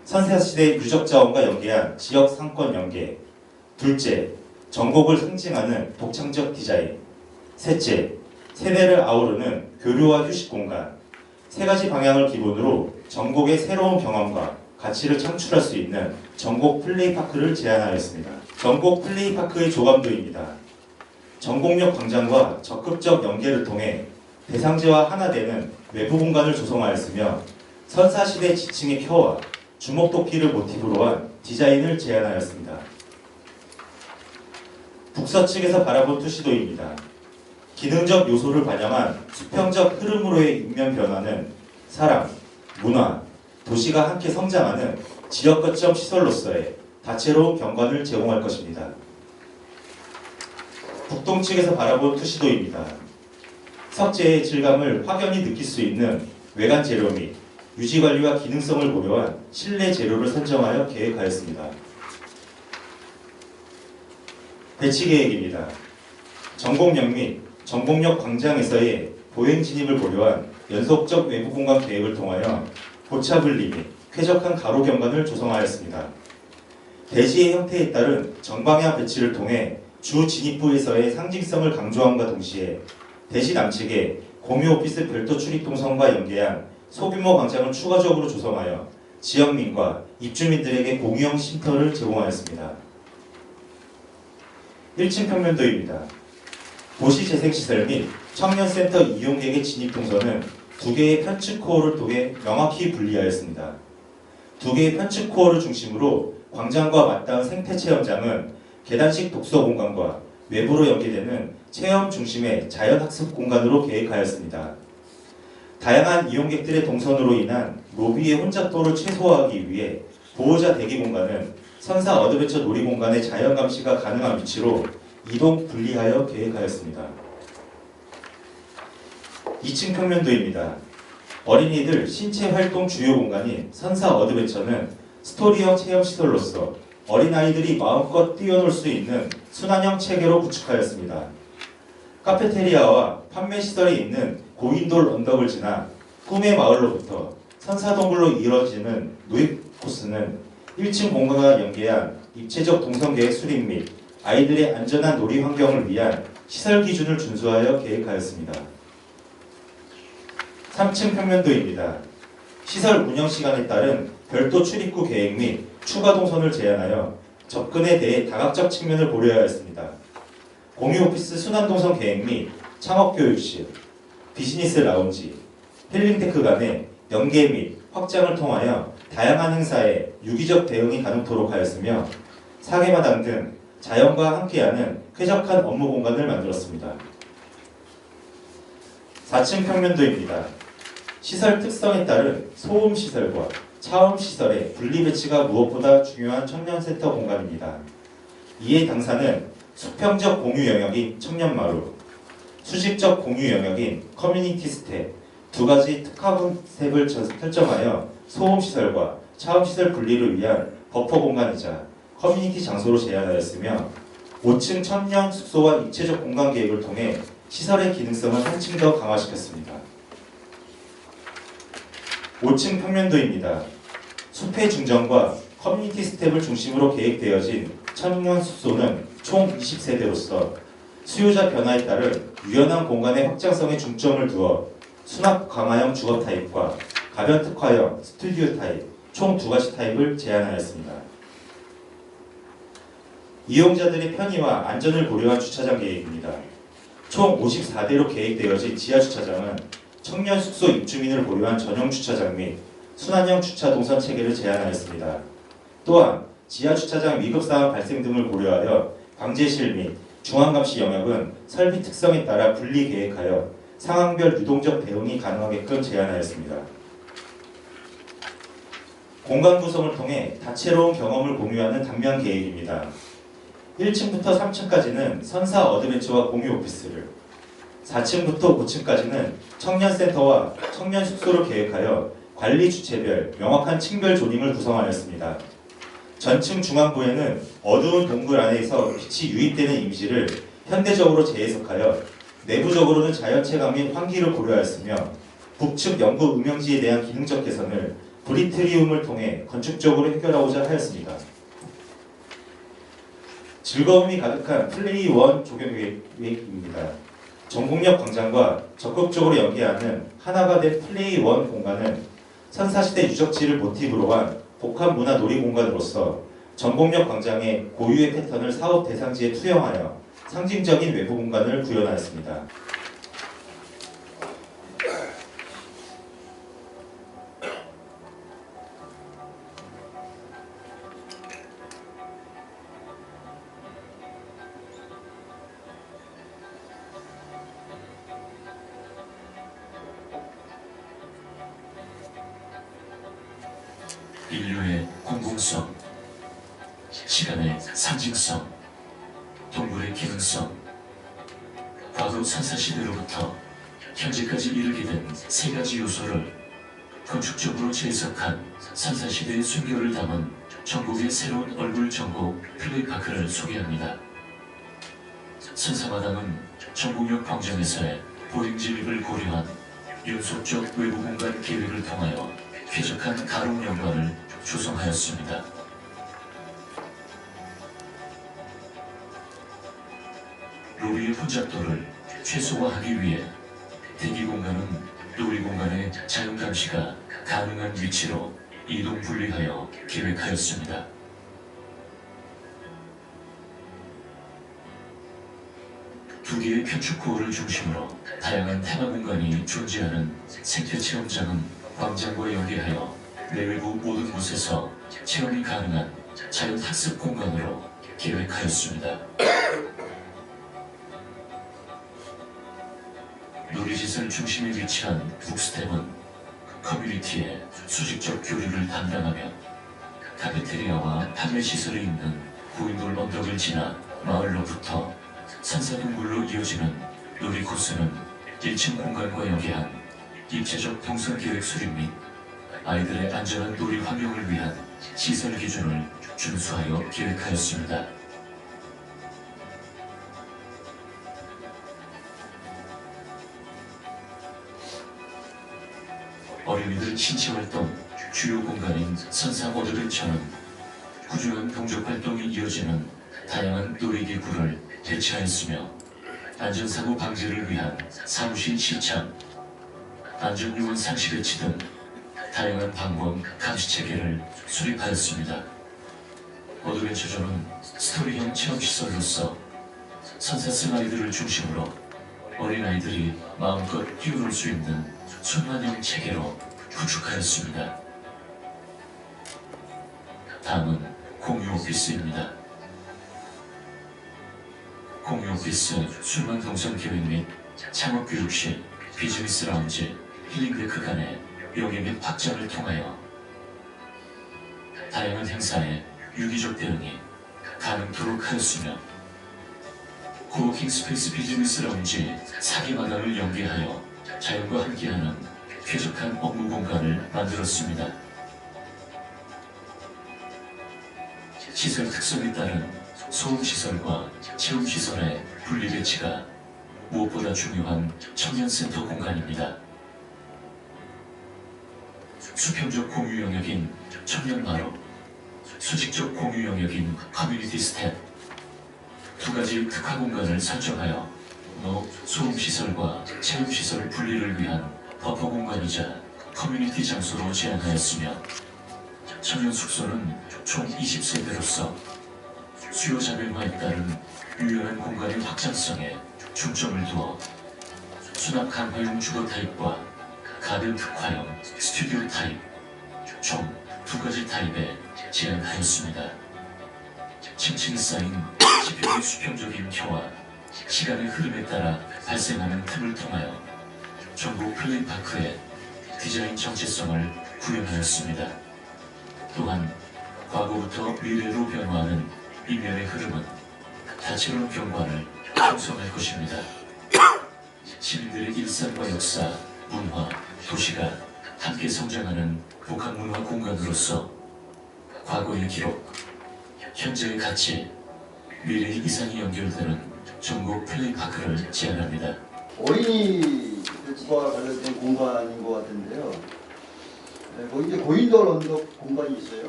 선사시대 유적자원과 연계한 지역 상권 연계. 둘째, 전곡을 상징하는 독창적 디자인. 셋째, 세대를 아우르는 교류와 휴식 공간. 세 가지 방향을 기본으로 전곡의 새로운 경험과 가치를 창출할 수 있는 전곡 플레이파크를 제안하였습니다. 전곡 플레이파크의 조감도입니다. 전곡역 광장과 적극적 연계를 통해 대상지와 하나 되는 외부 공간을 조성하였으며 선사시대 지층의 켜와 주먹도끼를 모티브로 한 디자인을 제안하였습니다. 북서측에서 바라본 투시도입니다. 기능적 요소를 반영한 수평적 흐름으로의 인면 변화는 사람, 문화, 도시가 함께 성장하는 지역 거점 시설로서의 다채로운 경관을 제공할 것입니다. 북동측에서 바라본 투시도입니다. 석재의 질감을 확연히 느낄 수 있는 외관 재료 및 유지관리와 기능성을 고려한 실내 재료를 선정하여 계획하였습니다. 배치 계획입니다. 전곡역 및 전곡역 광장에서의 보행 진입을 고려한 연속적 외부 공간 계획을 통하여 고차 분리 및 쾌적한 가로 경관을 조성하였습니다. 대지의 형태에 따른 정방향 배치를 통해 주 진입부에서의 상징성을 강조함과 동시에 대지 남측에 공유 오피스 별도 출입 동선과 연계한 소규모 광장을 추가적으로 조성하여 지역민과 입주민들에게 공유형 쉼터를 제공하였습니다. 1층 평면도입니다. 도시재생시설 및 청년센터 이용객의 진입 동선은 두 개의 편측 코어를 통해 명확히 분리하였습니다. 두 개의 편측 코어를 중심으로 광장과 맞닿은 생태체험장은 계단식 독서 공간과 외부로 연계되는 체험 중심의 자연학습 공간으로 계획하였습니다. 다양한 이용객들의 동선으로 인한 로비의 혼잡도를 최소화하기 위해 보호자 대기 공간은 선사 어드벤처 놀이공간의 자연 감시가 가능한 위치로 이동 분리하여 계획하였습니다. 2층 평면도입니다. 어린이들 신체 활동 주요 공간인 선사 어드벤처는 스토리형 체험시설로서 어린아이들이 마음껏 뛰어놀 수 있는 순환형 체계로 구축하였습니다. 카페테리아와 판매시설이 있는 고인돌 언덕을 지나 꿈의 마을로부터 선사동굴로 이뤄지는 노입 코스는 1층 공간과 연계한 입체적 동선계획 수립 및 아이들의 안전한 놀이 환경을 위한 시설 기준을 준수하여 계획하였습니다. 3층 평면도입니다. 시설 운영 시간에 따른 별도 출입구 계획 및 추가 동선을 제안하여 접근에 대해 다각적 측면을 고려하였습니다. 공유 오피스 순환 동선 계획 및 창업교육실, 비즈니스 라운지, 힐링테크 간의 연계 및 확장을 통하여 다양한 행사에 유기적 대응이 가능토록 하였으며 사계마당 등 자연과 함께하는 쾌적한 업무 공간을 만들었습니다. 4층 평면도입니다. 시설 특성에 따른 소음시설과 차음시설의 분리배치가 무엇보다 중요한 청년센터 공간입니다. 이에 당사는 수평적 공유 영역인 청년마루, 수직적 공유 영역인 커뮤니티 스텝 두 가지 특화 컨셉을 설정하여 소음시설과 차음시설 분리를 위한 버퍼 공간이자 커뮤니티 장소로 제안하였으며 5층 청년 숙소와 입체적 공간 계획을 통해 시설의 기능성을 한층 더 강화시켰습니다. 5층 평면도입니다. 숲의 중정과 커뮤니티 스텝을 중심으로 계획되어진 청년 숙소는 총 20세대로서 수요자 변화에 따른 유연한 공간의 확장성에 중점을 두어 수납 강화형 주거 타입과 가변 특화형 스튜디오 타입 총 두 가지 타입을 제안하였습니다. 이용자들의 편의와 안전을 고려한 주차장 계획입니다. 총 54대로 계획되어진 지하주차장은 청년 숙소 입주민을 고려한 전용 주차장 및 순환형 주차 동선 체계를 제안하였습니다. 또한 지하주차장 위급사항 발생 등을 고려하여 방제실 및 중앙감시 영역은 설비 특성에 따라 분리 계획하여 상황별 유동적 대응이 가능하게끔 제안하였습니다. 공간 구성을 통해 다채로운 경험을 공유하는 단면 계획입니다. 1층부터 3층까지는 선사 어드벤처와 공유 오피스를, 4층부터 5층까지는 청년센터와 청년 숙소를 계획하여 관리 주체별 명확한 층별 조닝을 구성하였습니다. 전층 중앙부에는 어두운 동굴 안에서 빛이 유입되는 이미지를 현대적으로 재해석하여 내부적으로는 자연체감 및 환기를 고려하였으며 북측 연구 음영지에 대한 기능적 개선을 브리트리움을 통해 건축적으로 해결하고자 하였습니다. 즐거움이 가득한 플레이 1 조경 계획입니다. 전국역 광장과 적극적으로 연계하는 하나가 된 플레이 1 공간은 선사시대 유적지를 모티브로 한 복합문화 놀이공간으로서 전국역 광장의 고유의 패턴을 사업 대상지에 투영하여 상징적인 외부 공간을 구현하였습니다. 인류의 공공성, 시간의 상징성, 동물의 기능성, 과거 선사시대로부터 현재까지 이르게 된 세 가지 요소를 건축적으로 재해석한 선사시대의 순결을 담은 전국의 새로운 얼굴 전국 플레이파크를 소개합니다. 선사마당은 전국역 광장에서의 보행 진입을 고려한 연속적 외부 공간 계획을 통하여 쾌적한 가로 연관을 조성하였습니다. 로비의 혼잡도를 최소화하기 위해 대기 공간은 놀이 공간의 자연 감시가 가능한 위치로 이동 분리하여 계획하였습니다. 두 개의 편축구호를 중심으로 다양한 테마 공간이 존재하는 생태체험장은 광장과 연계하여 내외부 모든 곳에서 체험이 가능한 자연 학습 공간으로 계획하였습니다. 놀이시설 중심에 위치한 북스텝은 커뮤니티의 수직적 교류를 담당하며 카페테리아와 판매시설이 있는 고인돌 언덕을 지나 마을로부터 산사동굴로 이어지는 놀이 코스는 1층 공간과 연계한 입체적 동선 계획 수립 및 아이들의 안전한 놀이 환경을 위한 시설 기준을 준수하여 계획하였습니다. 어린이들 신체활동 주요 공간인 선상 어드벤처는 꾸준한 동적 활동이 이어지는 다양한 놀이기구를 배치하였으며 안전사고 방지를 위한 사무실 시참, 안전요원 상시 배치 등 다양한 방범 감시 체계를 수립하였습니다. 어드벤처존은 스토리형 체험시설로서 선사승 아이들을 중심으로 어린아이들이 마음껏 뛰어놀 수 있는 순환형 체계로 구축하였습니다. 다음은 공유 오피스입니다. 공유 오피스 순환 동선 계획 및 창업교육실, 비즈니스 라운지, 힐링데크 간의 영입 및 확장을 통하여 다양한 행사에 유기적 대응이 가능토록 하였으며 코워킹 스페이스 비즈니스 라운지 4개 마당을 연계하여 자연과 함께하는 쾌적한 업무 공간을 만들었습니다. 시설 특성에 따른 소음시설과 체험시설의 분리 배치가 무엇보다 중요한 청년센터 공간입니다. 수평적 공유 영역인 청년마루, 수직적 공유 영역인 커뮤니티 스텝, 두 가지 특화 공간을 설정하여 소음시설과 체험시설 분리를 위한 버퍼 공간이자 커뮤니티 장소로 제한하였으며 청년 숙소는 총 20세대로서 수요 자변화에 따른 유연한 공간의 확장성에 중점을 두어 수납 강화용 주거 타입과 가든 특화형 스튜디오 타입 총 두 가지 타입에 제한하였습니다. 층층이 쌓인 지평의 수평적인 켜와 시간의 흐름에 따라 발생하는 틈을 통하여 전국 플레이파크의 디자인 정체성을 구현하였습니다. 또한 과거부터 미래로 변화하는 인연의 흐름은 다채로운 경관을 형성할 것입니다. 시민들의 일상과 역사, 문화, 도시가 함께 성장하는 복합문화 공간으로서 과거의 기록, 현재의 가치, 미래의 이상이 연결되는 전국 플레이파크를 제안합니다. 어린이들과 관련된 공간인 것 같은데요. 네, 거기 이제 고인돌 언덕 공간이 있어요.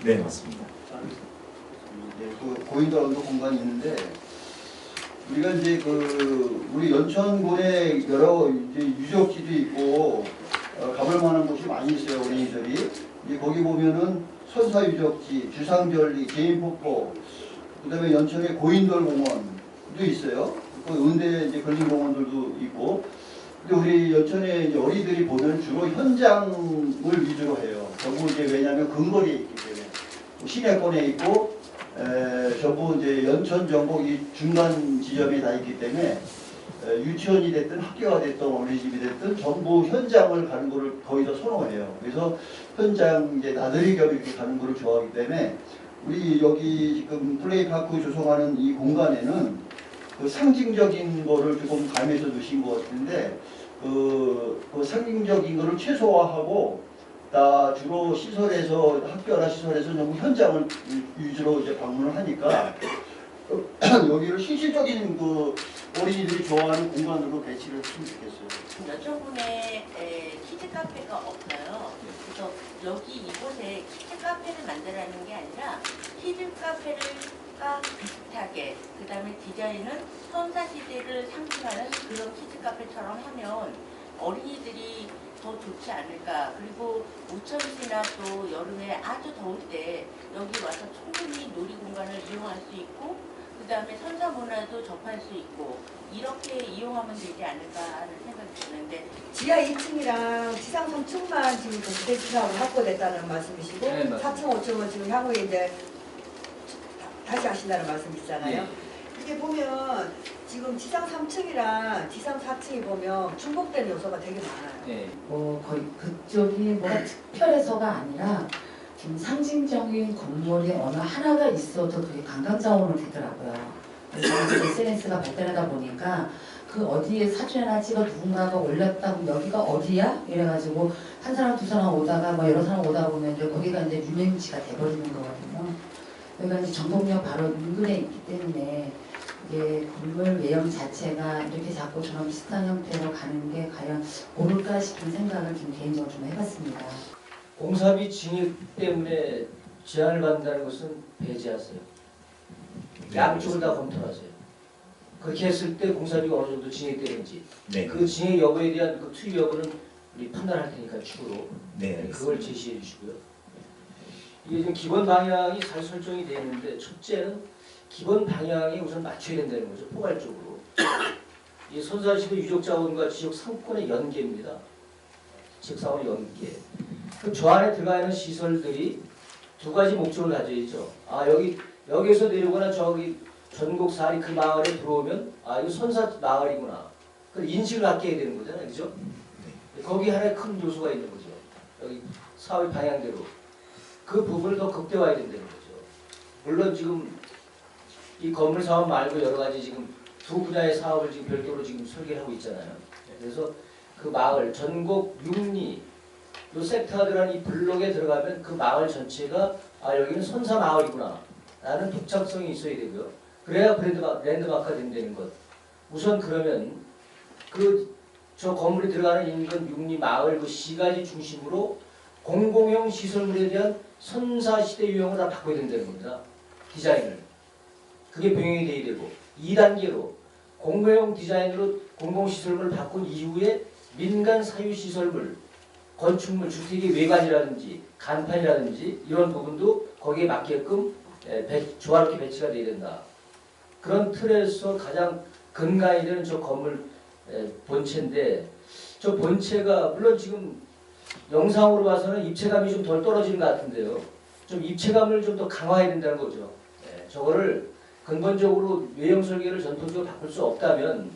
네, 맞습니다. 네, 그 고인돌 언덕 공간이 있는데 우리가 이제 그 우리 연천군에 여러 이제 유적지도 있고 가볼 만한 곳이 많이 있어요. 어린이들이 이제 거기 보면은 선사 유적지, 주상절리, 개인폭포, 그다음에 연천에 고인돌 공원도 있어요. 그 은대 이제 근린공원들도 있고. 근데 우리 연천에 이제 어린이들이 보면 주로 현장을 위주로 해요. 전부 이제 왜냐하면 근거리에 있기 때문에 시내권에 있고 전부 이제 연천 전국 이 중간 지점에 다 있기 때문에 유치원이 됐든 학교가 됐든 어린이집이 됐든 전부 현장을 가는 거를 거의 다 선호해요. 그래서 현장 이제 나들이 겸 이렇게 가는 거를 좋아하기 때문에 우리 여기 지금 플레이파크 조성하는 이 공간에는 그 상징적인 거를 조금 가미해서 넣으신 것 같은데 그 상징적인 거를 최소화하고 다 주로 시설에서 학교나 시설에서 전부 현장을 위주로 이제 방문을 하니까 여기를 실질적인 그 어린이들이 좋아하는 공간으로 배치를 했으면 좋겠어요. 연천군에 키즈 카페가 없어요. 그래서 여기 이곳에 키즈 카페를 만들라는 게 아니라 키즈 카페를 비슷하게 그 다음에 디자인은 선사시대를 상징하는 그런 키즈 카페처럼 하면 어린이들이 더 좋지 않을까. 그리고 우천시나 또 여름에 아주 더울 때 여기 와서 충분히 놀이공간을 이용할 수 있고 그 다음에 선사문화도 접할 수 있고 이렇게 이용하면 되지 않을까 하는 생각이 드는데 지하 2층이랑 지상 3층만 지금 대지사로 확보됐다는 말씀이시고 네, 4층, 5층은 지금 향후에 이제 다시 하신다는 말씀이시잖아요. 네. 이게 보면 지금 지상 3층이랑 지상 4층이 보면 중복되는 요소가 되게 많아요. 네. 거의 그쪽이 뭐가 특별해서가 아니라 좀 상징적인 건물이 어느 하나가 있어도 그게 관광자원으로 되더라고요. 그래서 SNS가 발달하다 보니까 그 어디에 사진 하나 찍어 누군가가 올렸다고 여기가 어디야? 이래가지고 한 사람 두 사람 오다가 뭐 여러 사람 오다 보면 이제 거기가 이제 유명지가 돼버리는 거거든요. 여기가 이제 정동역 바로 인근에 있기 때문에 이게 건물 외형 자체가 이렇게 자꾸 저런 비슷한 형태로 가는 게 과연 옳을까 싶은 생각을 좀 개인적으로 좀 해봤습니다. 공사비 증액 때문에 제한을 받는다는 것은 배제하세요. 양쪽을 다 검토하세요. 그렇게 했을 때 공사비가 어느 정도 증액되는지 네, 그 증액 여부에 대한 그 투입 여부는 우리 판단할 테니까 추후로 네, 그걸 제시해 주시고요. 이게 지금 기본 방향이 잘 설정이 되어 있는데 첫째는 기본 방향에 우선 맞춰야 된다는 거죠. 포괄적으로. 이 선사시대 유적자원과 지역 상권의 연계입니다. 지역사원의 연계. 그 저 안에 들어가 있는 시설들이 두 가지 목적을 가져야죠. 아 여기에서 내려오거나 저기 전곡 사리 그 마을에 들어오면 아 이거 선사 마을이구나. 그 인식을 갖게 해야 되는 거잖아요, 그죠? 거기 하나의 큰 요소가 있는 거죠. 여기 사업의 방향대로 그 부분을 더 극대화해야 된다는 거죠. 물론 지금 이 건물 사업 말고 여러 가지 지금 두 분야의 사업을 지금 별도로 지금 설계를 하고 있잖아요. 그래서 그 마을 전곡 육리 요 섹터들한 이 블록에 들어가면 그 마을 전체가 아 여기는 선사 마을이구나 라는 독창성이 있어야 되고요. 그래야 랜드마크가 된다는 것. 우선 그러면 그 저 건물에 들어가는 인근 육리 마을 그 시가지 중심으로 공공용 시설물에 대한 선사시대 유형을 다 바꿔야 된다는 겁니다. 디자인을. 그게 병행이 돼야 되고 2단계로 공공용 디자인으로 공공시설물을 바꾼 이후에 민간 사유시설물 건축물, 주택의 외관이라든지 간판이라든지 이런 부분도 거기에 맞게끔 조화롭게 배치가 돼야 된다. 그런 틀에서 가장 근간이 되는 저 건물 본체인데 저 본체가 물론 지금 영상으로 봐서는 입체감이 좀 덜 떨어지는 것 같은데요. 좀 입체감을 좀 더 강화해야 된다는 거죠. 저거를 근본적으로 외형 설계를 전통적으로 바꿀 수 없다면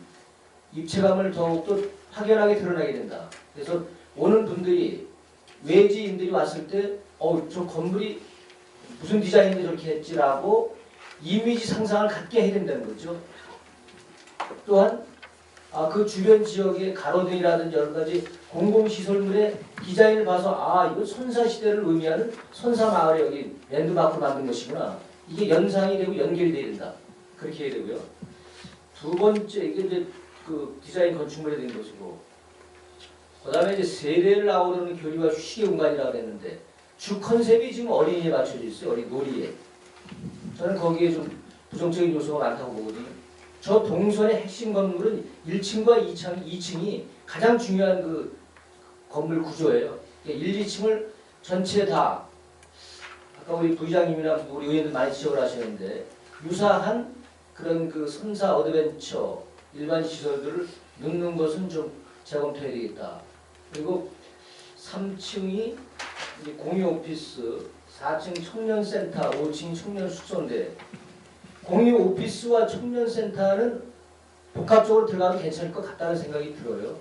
입체감을 더욱더 확연하게 드러나게 된다. 그래서 오는 분들이 외지인들이 왔을 때 저 건물이 무슨 디자인인데 저렇게 했지라고 이미지 상상을 갖게 해야 된다는 거죠. 또한 그 주변 지역의 가로등이라든지 여러 가지 공공시설물의 디자인을 봐서 이거 선사시대를 의미하는 선사마을에 여기 랜드마크를 만든 것이구나. 이게 연상이 되고 연결이 돼야 된다. 그렇게 해야 되고요. 두 번째 이게 이제 그 디자인 건축물에 대한 것이고 그다음에 이제 세대를 아우르는 교류와 휴식의 공간이라고 그랬는데 주 컨셉이 지금 어린이에 맞춰져 있어요. 어린 놀이에. 저는 거기에 좀 부정적인 요소가 많다고 보거든요. 저 동선의 핵심 건물은 1층과 2층이 가장 중요한 그 건물 구조예요. 1, 2층을 전체 다 아까 우리 부의장님이나 우리 의원들 많이 지적을 하시는데 유사한 그런 그 선사 어드벤처 일반 시설들을 넣는 것은 좀 재검토해야 되겠다. 그리고 3층이 공유 오피스, 4층 청년센터, 5층 청년 숙소인데 공유 오피스와 청년센터는 복합적으로 들어가도 괜찮을 것 같다는 생각이 들어요.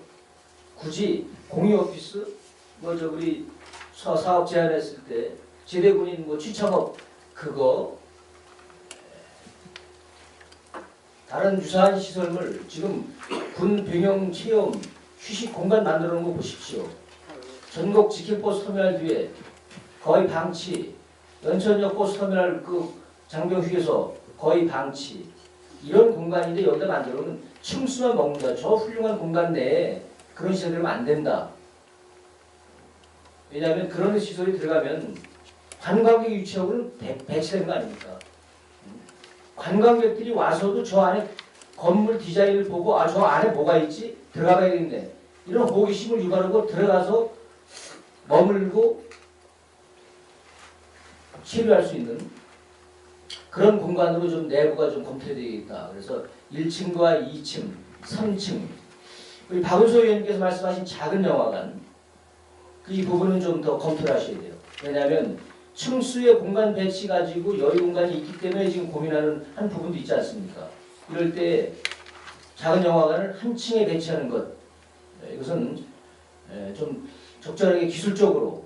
굳이 공유 오피스, 뭐 저 우리 사업 제안했을 때 제대군인 뭐 취창업 그거 다른 유사한 시설물 지금 군 병영 체험 휴식 공간 만들어 놓은 거 보십시오. 전국 직행버스 터미널 뒤에 거의 방치, 연천역 버스터미널 그 장병휴게소 거의 방치 이런 공간인데 여기다 만들어놓으면 층수만 먹는다. 저 훌륭한 공간 내에 그런 시설이 되면 안 된다. 왜냐하면 그런 시설이 들어가면 관광객 유치하고는 배치되는 거 아닙니까? 관광객들이 와서도 저 안에 건물 디자인을 보고 아 저 안에 뭐가 있지? 들어가야겠네. 이런 호기심을 유발하고 들어가서 머물고 치료할 수 있는 그런 공간으로 좀 내부가 좀 검토해야 되겠다. 그래서 1층과 2층, 3층 우리 박은소 의원님께서 말씀하신 작은 영화관 이 부분은 좀 더 검토를 하셔야 돼요. 왜냐하면 층수의 공간 배치 가지고 여유 공간이 있기 때문에 지금 고민하는 한 부분도 있지 않습니까? 이럴 때 작은 영화관을 한 층에 배치하는 것 이것은 좀 적절하게 기술적으로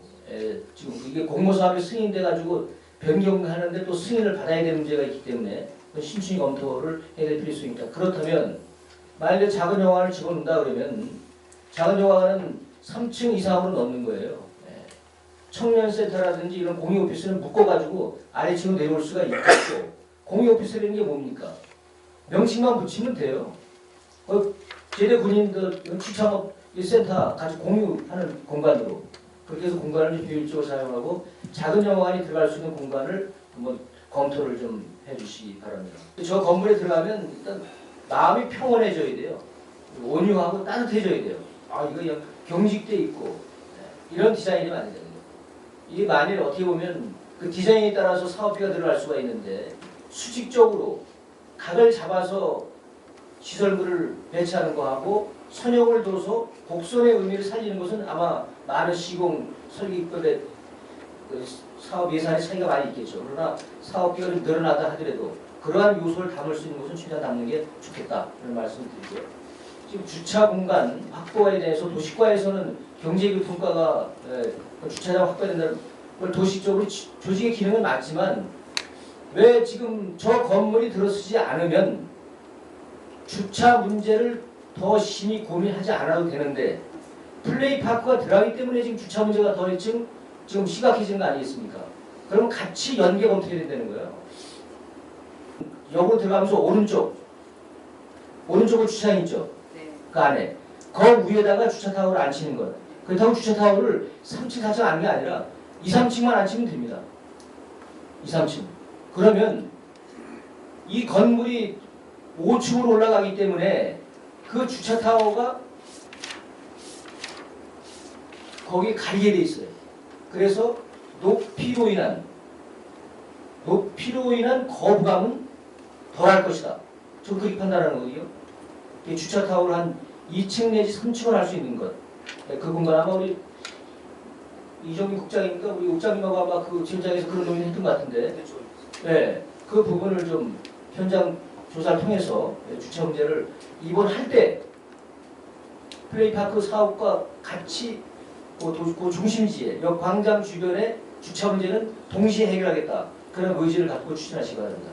지금 이게 공모사업에 승인돼 가지고 변경하는데 또 승인을 받아야 되는 문제가 있기 때문에 신중히 검토를 해야 될 필요성이 있다. 그렇다면 만약에 작은 영화관을 집어넣는다 그러면 작은 영화관은 3층 이상으로 넣는 거예요. 청년센터라든지 이런 공유 오피스는 묶어가지고 아래층으로 내려올 수가 있고 공유 오피스라는 게 뭡니까? 명칭만 붙이면 돼요. 제대 군인들 취창업 센터 같이 공유하는 공간으로 그렇게 해서 공간을 좀 효율적으로 사용하고 작은 영화관이 들어갈 수 있는 공간을 한번 검토를 좀 해주시기 바랍니다. 저 건물에 들어가면 일단 마음이 평온해져야 돼요. 온유하고 따뜻해져야 돼요. 아 이거 그냥 경직돼 있고 이런 디자인이 안 되거든요. 이게 만일 어떻게 보면 그 디자인에 따라서 사업비가 들어갈 수가 있는데 수직적으로 각을 잡아서 시설물을 배치하는 거하고 선형을 둬서 곡선의 의미를 살리는 것은 아마 많은 시공 설계법의 그 사업 예산의 차이가 많이 있겠죠. 그러나 사업비가 좀 늘어나다 하더라도 그러한 요소를 담을 수 있는 것은 최대한 담는 게 좋겠다 이런 말씀을 드리고요. 지금 주차 공간 확보에 대해서 도시과에서는 경제교통과가 주차장 확보해야 된다는 걸 도시적으로 조직의 기능은 맞지만 왜 지금 저 건물이 들어서지 않으면 주차 문제를 더 심히 고민하지 않아도 되는데 플레이파크가 들어가기 때문에 지금 주차 문제가 더 지금 심각해지는 거 아니겠습니까? 그러면 같이 연계 검토해야 된다는 거예요. 역으로 들어가면서 오른쪽으로 주차장 있죠? 네. 그 안에 그 위에다가 주차 타워를 앉히는 것. 그렇다고 주차 타워를 3층, 4층 앉는 게 아니라 2, 3층만 앉히면 됩니다. 2, 3층. 그러면 이 건물이 5층으로 올라가기 때문에 그 주차 타워가 거기에 가리게 돼 있어요. 그래서 높이로 인한 거부감은 덜할 것이다. 저는 그렇게 판단하는 거거든요. 주차 타워를 한 2층 내지 3층을 할 수 있는 것. 그 공간 아마 우리 이정민 국장이니까 우리 옥장님하고 아마 그 현장에서 그런 논의를 했던 것 같은데 네, 그 부분을 좀 현장 조사를 통해서 주차 문제를 이번할 때 플레이파크 사업과 같이 그 중심지에 역 광장 주변의 주차 문제는 동시에 해결하겠다. 그런 의지를 갖고 추진하시기 바랍니다.